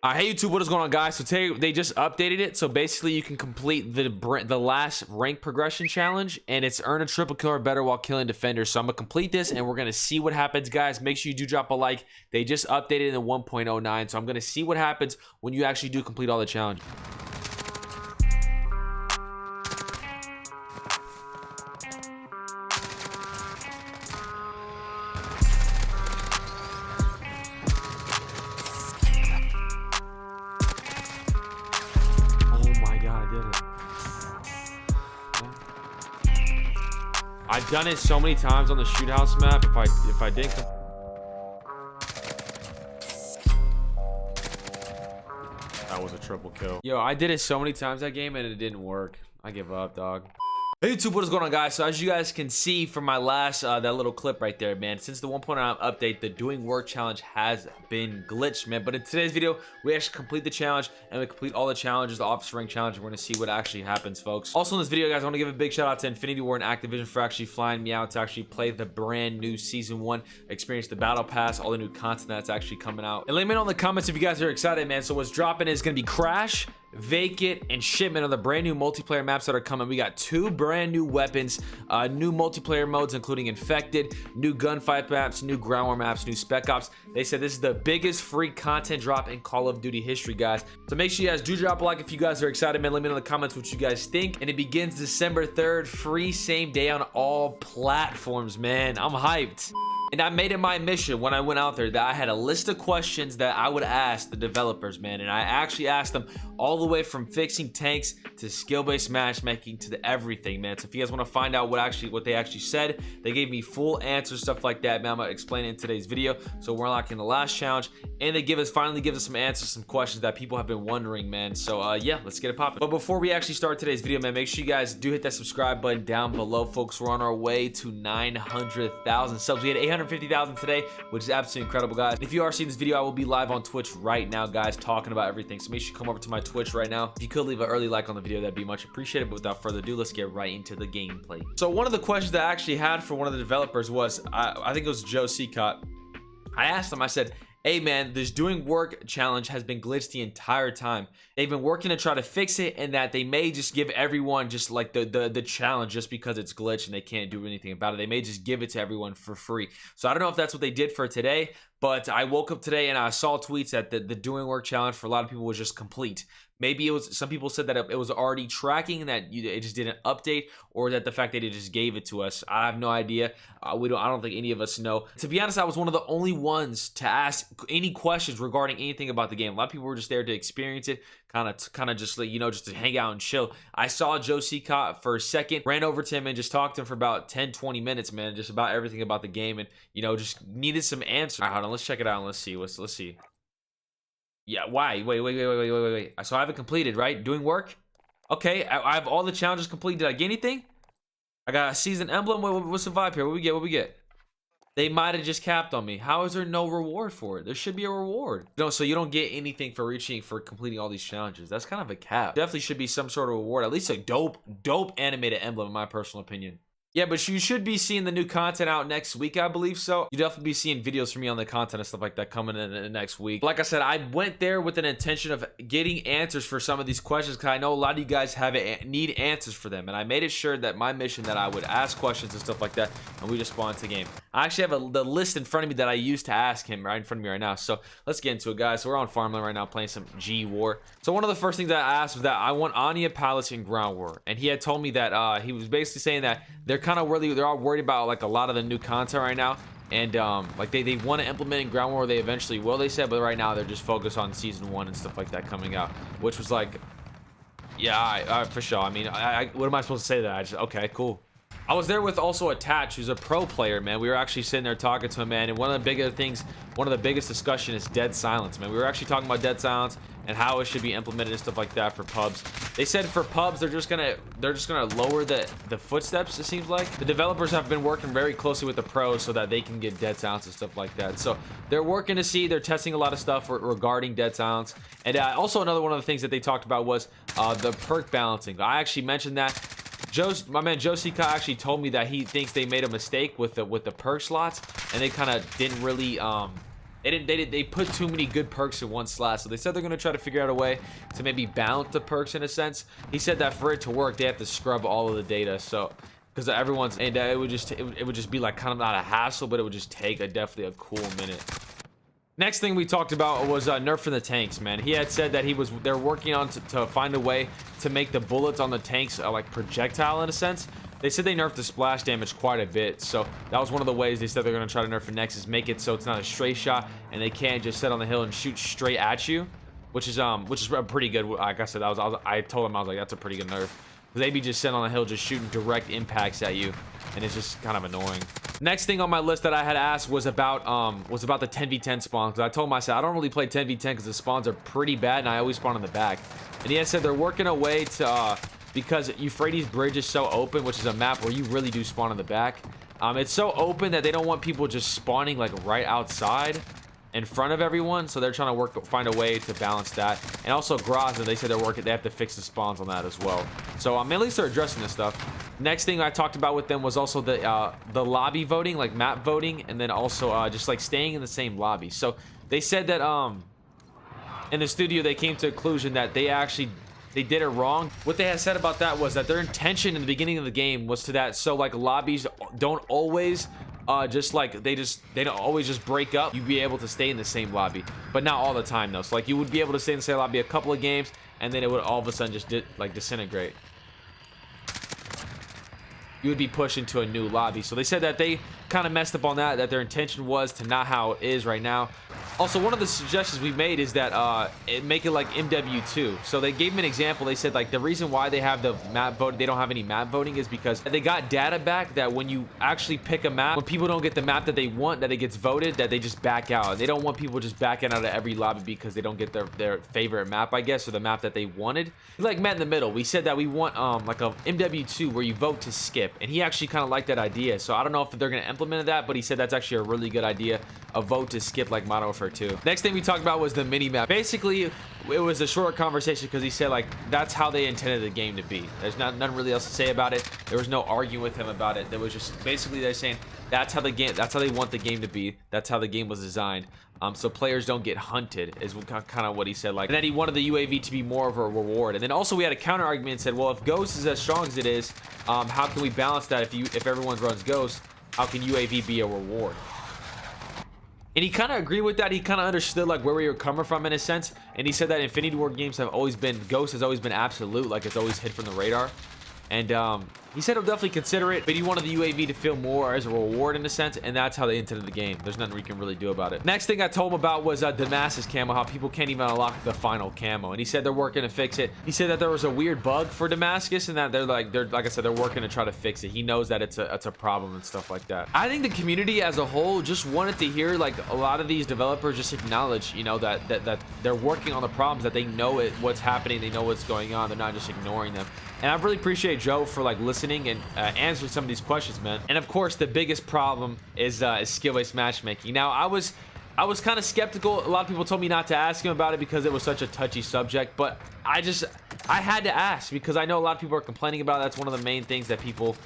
Hey YouTube, what is going on, guys? So today they just updated it, so basically you can complete the last rank progression challenge, and it's earn a triple kill or better while killing defenders. So I'm gonna complete this and we're gonna see what happens, guys. Make sure you do drop a like. They just updated in the 1.09, so I'm gonna see what happens when you actually do complete all the challenges. I've done it so many times on the shoot house map. If I didn't, that was a triple kill. Yo, I did it so many times that game and it didn't work. I give up, dog. Hey YouTube, what is going on, guys? So as you guys can see from my last that little clip right there, man, since the 1.9 update, the doing work challenge has been glitched, man. But in today's video, we actually complete the challenge and we complete all the challenges, the officer rank challenge. We're gonna see what actually happens, folks. Also in this video, guys, I want to give a big shout out to Infinity Ward and Activision for actually flying me out to actually play the brand new season 1, experience the battle pass, all the new content that's actually coming out. And let me know in the comments if you guys are excited, man. So what's dropping is gonna be Crash, Vacant, and Shipment are the brand new multiplayer maps that are coming. We got 2 brand new weapons, new multiplayer modes including Infected, new gunfight maps, new ground war maps, new Spec Ops. They said this is the biggest free content drop in Call of Duty history, guys. So make sure you guys do drop a like if you guys are excited, man. Let me know in the comments what you guys think. And it begins December 3rd, free same day on all platforms, man. I'm hyped. And I made it my mission when I went out there that I had a list of questions that I would ask the developers, man. And I actually asked them all the way from fixing tanks to skill-based matchmaking to the everything, man. So if you guys want to find out what they actually said, they gave me full answers, stuff like that, man. I'm gonna explain it in today's video. So we're unlocking the last challenge, and they finally give us some answers, some questions that people have been wondering, man. So yeah, let's get it popping. But before we actually start today's video, man, make sure you guys do hit that subscribe button down below, folks. We're on our way to 900,000 subs. We had 850,000 today, which is absolutely incredible, guys. If you are seeing this video, I will be live on Twitch right now, guys, talking about everything. So make sure you come over to my Twitch right now. If you could leave an early like on the video, that'd be much appreciated. But without further ado, let's get right into the gameplay. So one of the questions that I actually had for one of the developers was, I think it was Joe Seacott. I asked him, I said, hey man, this doing work challenge has been glitched the entire time. They've been working to try to fix it, and that they may just give everyone just like the challenge just because it's glitched and they can't do anything about it. They may just give it to everyone for free. So I don't know if that's what they did for today, but I woke up today and I saw tweets that the doing work challenge for a lot of people was just complete. Maybe it was, some people said that it was already tracking and that it just didn't update, or that the fact that it just gave it to us. I have no idea. I don't think any of us know. To be honest, I was one of the only ones to ask any questions regarding anything about the game. A lot of people were just there to experience it, kind of just like, you know, just to hang out and chill. I saw Joe Seacott for a second, ran over to him and just talked to him for about 10-20 minutes, man, just about everything about the game, and you know, just needed some answers. All right, hold on, let's check it out and let's see. Let's see. Yeah, why? Wait. So I have it completed, right? Doing work? Okay, I have all the challenges completed. Did I get anything? I got a season emblem. What's the vibe here? What we get? They might have just capped on me. How is there no reward for it? There should be a reward. No, so you don't get anything for completing all these challenges. That's kind of a cap. Definitely should be some sort of reward. At least a dope animated emblem, in my personal opinion. Yeah, but you should be seeing the new content out next week, I believe so. You definitely be seeing videos from me on the content and stuff like that coming in the next week. Like I said, I went there with an intention of getting answers for some of these questions, because I know a lot of you guys need answers for them. And I made it sure that my mission that I would ask questions and stuff like that, and we just spawn into the game. I actually have the list in front of me that I used to ask him right in front of me right now. So let's get into it, guys. So we're on farmland right now playing some G War. So one of the first things that I asked was that I want Anya Palace in ground war. And he had told me that he was basically saying that they're all worried about like a lot of the new content right now, and like they want to implement in ground war. They eventually will, they said, but right now they're just focused on season 1 and stuff like that coming out, which was like, yeah, for sure. I mean, what am I supposed to say? That okay, cool. I was there with also Attach, who's a pro player, man. We were actually sitting there talking to him, man, and one of the biggest discussion is dead silence, man. We were actually talking about dead silence and how it should be implemented and stuff like that for pubs. They said for pubs they're just gonna lower the footsteps, it seems like. The developers have been working very closely with the pros so that they can get dead silence and stuff like that. So they're working to see, they're testing a lot of stuff regarding dead silence. And also another one of the things that they talked about was the perk balancing. I actually mentioned that My man Josika actually told me that he thinks they made a mistake with the perk slots, and they kind of didn't really they put too many good perks in one slot. So they said they're gonna try to figure out a way to maybe balance the perks in a sense. He said that for it to work, they have to scrub all of the data. So because everyone's, and it would just be like kind of not a hassle, but it would just take definitely a cool minute. Next thing we talked about was nerfing the tanks, man. He had said that they're working on to find a way to make the bullets on the tanks like projectile in a sense. They said they nerfed the splash damage quite a bit, so that was one of the ways they said they're going to try to nerf it next, is make it so it's not a straight shot and they can't just sit on the hill and shoot straight at you, which is pretty good. Like I said, I told him, I was like, that's a pretty good nerf. They be just sitting on the hill just shooting direct impacts at you, and it's just kind of annoying. Next thing on my list that I had asked was about the 10v10 spawn, because I told him, I said I don't really play 10v10 because the spawns are pretty bad and I always spawn in the back. And he had said they're working a way to because Euphrates Bridge is so open, which is a map where you really do spawn in the back. It's so open that they don't want people just spawning like right outside in front of everyone, so they're trying to find a way to balance that. And also Graza, they said they have to fix the spawns on that as well. So at least they're addressing this stuff. Next thing I talked about with them was also the lobby voting, like map voting, and then also just like staying in the same lobby. So they said that in the studio they came to a conclusion that they did it wrong. What they had said about that was that their intention in the beginning of the game was to that, so like lobbies don't always they don't always just break up. You'd be able to stay in the same lobby, but not all the time though. So like you would be able to stay in the same lobby a couple of games, and then it would all of a sudden just disintegrate. You would be pushed into a new lobby. So they said that they kind of messed up on that their intention was to not how it is right now. Also, one of the suggestions we made is that make it like MW2. So they gave me an example. They said like the reason why they have the map vote, they don't have any map voting, is because they got data back that when you actually pick a map, when people don't get the map that they want, that it gets voted, that they just back out. And they don't want people just backing out of every lobby because they don't get their favorite map, I guess, or the map that they wanted. We like met in the middle. We said that we want like a MW2 where you vote to skip, and he actually kind of liked that idea. So I don't know if they're going to implement that, but he said that's actually a really good idea, a vote to skip like Modern Warfare 2. Next thing we talked about was the mini map. Basically, it was a short conversation because he said like that's how they intended the game to be. There's nothing really else to say about it. There was no arguing with him about it. There was just basically they're saying that's how they want the game to be. That's how the game was designed. So players don't get hunted, is kind of what he said. Like, and then he wanted the UAV to be more of a reward. And then also we had a counter argument and said, well, if Ghost is as strong as it is, how can we balance that? If everyone runs Ghost, how can UAV be a reward? And he kind of agreed with that. He kind of understood like where we were coming from in a sense. And he said that Infinity Ward games have always been, Ghost has always been absolute, like it's always hid from the radar. And he said he'll definitely consider it, but he wanted the UAV to feel more as a reward in a sense, and that's how they intended the game. There's nothing we can really do about it. Next thing I told him about was Damascus camo, how people can't even unlock the final camo, and he said they're working to fix it. He said that there was a weird bug for Damascus, and that they're like I said, they're working to try to fix it. He knows that it's a problem and stuff like that. I think the community as a whole just wanted to hear like a lot of these developers just acknowledge, you know, that they're working on the problems, that they know what's happening, they know what's going on, they're not just ignoring them. And I really appreciate Joe for like listening and answering some of these questions, man. And of course, the biggest problem is skill-based matchmaking. Now, I was kind of skeptical. A lot of people told me not to ask him about it because it was such a touchy subject, but I had to ask because I know a lot of people are complaining about it. That's one of the main things that people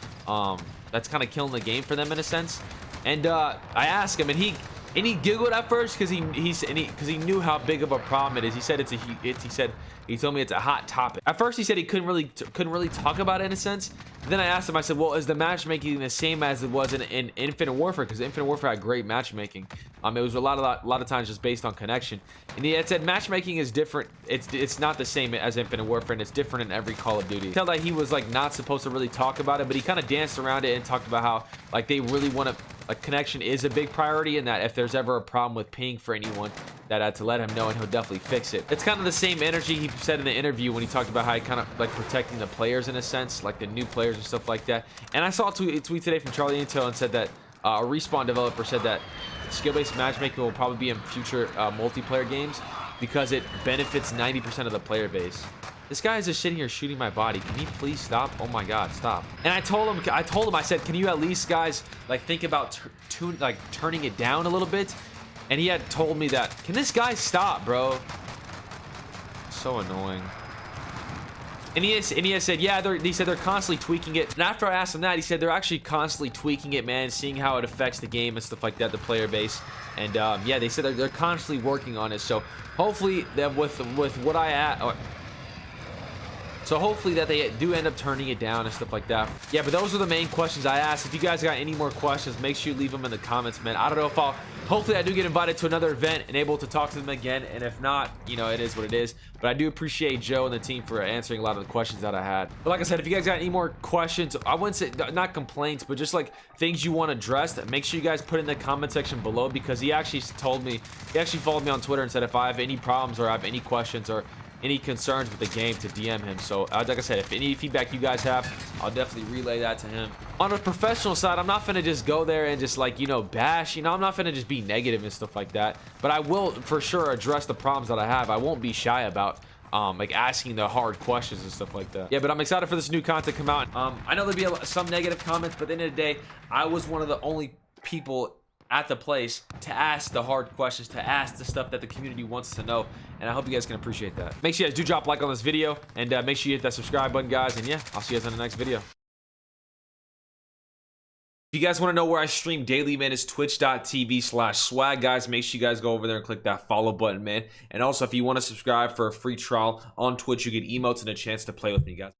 that's kind of killing the game for them in a sense. And I asked him, and he giggled at first because he knew how big of a problem it is. He said he told me it's a hot topic. At first he said he couldn't really talk about it in a sense. Then I asked him, I said, well, is the matchmaking the same as it was in Infinite Warfare? Because Infinite Warfare had great matchmaking. It was a lot of times just based on connection. And he had said matchmaking is different. It's not the same as Infinite Warfare, and it's different in every Call of Duty. Tell that he was like not supposed to really talk about it, but he kind of danced around it and talked about how like they really want to, like, connection is a big priority, and that if there's ever a problem with ping for anyone, that to let him know and he'll definitely fix it. It's kind of the same energy he said in the interview when he talked about how he kind of like protecting the players in a sense, like the new players and stuff like that. And I saw a tweet today from Charlie Intel and said that a Respawn developer said that skill-based matchmaking will probably be in future multiplayer games because it benefits 90% of the player base. This guy is just sitting here shooting my body. Can he please stop? Oh my God, stop. And I told him, I said, can you at least, guys, like think about turning it down a little bit? And he had told me that, can this guy stop, bro? So annoying. And he said, yeah, he said they're constantly tweaking it. And after I asked him that, he said they're actually constantly tweaking it, man, seeing how it affects the game and stuff like that, the player base. And yeah, they said they're constantly working on it. So hopefully that with what I add. So hopefully that they do end up turning it down and stuff like that. Yeah, but those are the main questions I asked. If you guys got any more questions, make sure you leave them in the comments, man. I don't know if hopefully I do get invited to another event and able to talk to them again. And if not, you know, it is what it is. But I do appreciate Joe and the team for answering a lot of the questions that I had. But like I said, if you guys got any more questions, I wouldn't say, not complaints, but just like things you want addressed, make sure you guys put in the comment section below, because he actually told me, he actually followed me on Twitter and said if I have any problems or I have any questions or any concerns with the game, to DM him. So like I said, if any feedback you guys have, I'll definitely relay that to him. On a professional side, I'm not finna just go there and just, like, you know, bash, you know, I'm not finna just be negative and stuff like that, but I will for sure address the problems that I have. I won't be shy about like asking the hard questions and stuff like that. Yeah, but I'm excited for this new content to come out. I know there'll be some negative comments, but at the end of the day, I was one of the only people at the place to ask the hard questions, to ask the stuff that the community wants to know, and I hope you guys can appreciate that. Make sure you guys do drop a like on this video, and make sure you hit that subscribe button, guys, and yeah, I'll see you guys in the next video. If you guys want to know where I stream daily, man, it's twitch.tv/swag, guys. Make sure you guys go over there and click that follow button, man. And also, if you want to subscribe for a free trial on Twitch, you get emotes and a chance to play with me, guys.